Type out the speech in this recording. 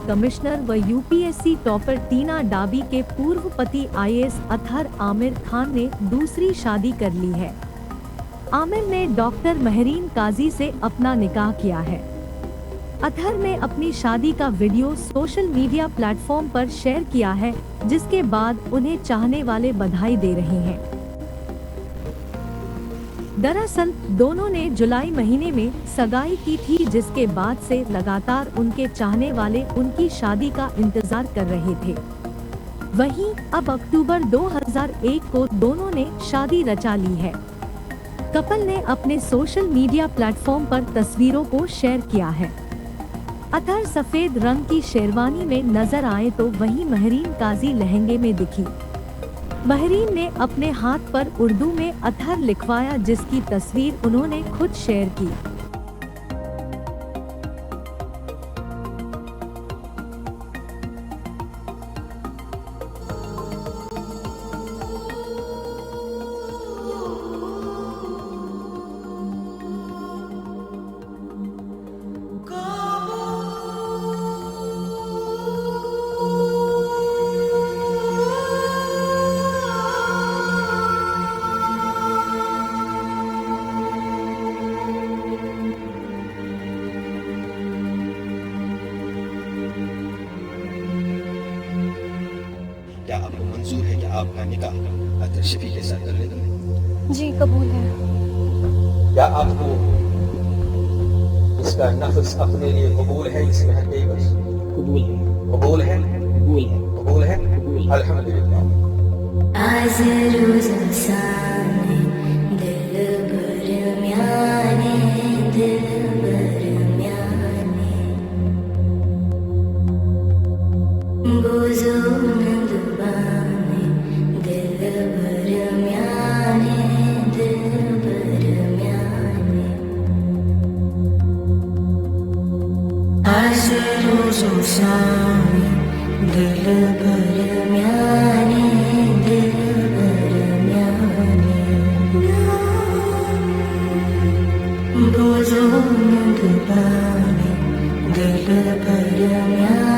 Commissioner व UPSC topper टीना डाबी के पूर्व पति आईएएस अतहर आमिर खान ने दूसरी शादी कर ली है। आमिर ने डॉक्टर महरीन काजी से अपना निकाह किया है। अतहर ने अपनी शादी का वीडियो सोशल मीडिया प्लेटफॉर्म पर शेयर किया है, जिसके बाद उन्हें चाहने वाले बधाई दे रहे हैं। दरअसल दोनों ने जुलाई महीने में सगाई की थी, जिसके बाद से लगातार उनके चाहने वाले उनकी शादी का इंतजार कर रहे थे। वहीं अब अक्टूबर 2001 को दोनों ने शादी रचा ली है। कपल ने अपने सोशल मीडिया प्लेटफॉर्म पर तस्वीरों को शेयर किया है। अतहर सफेद रंग की शेरवानी में नजर आए तो वहीं महरीन काजी लहंगे में दिखी। महरीन ने अपने हाथ पर उर्दू में अतहर लिखवाया, जिसकी तस्वीर उन्होंने खुद शेयर की। क्या आपको मंजूर है कि आपका निकाह अतहर शफी के साथ कर लेंगे? जी कबूल है। क्या आपको इसका नफ्स अपने लिए कबूल है? इसमें हकीकत कबूल है। कबूल है? कबूल है। कबूल है? कबूल। अल्हम्दुलिल्लाह। आज रोज सामने दिल भर म्याने, दिल भर म्याने बुजुर्ग दुबाने, दिल भर म्याने, दिल भर म्याने आज रोज सामने दिल भर म्याने, दिल भर म्याने बुजुर्ग दुबाने, दिल भर म्याने।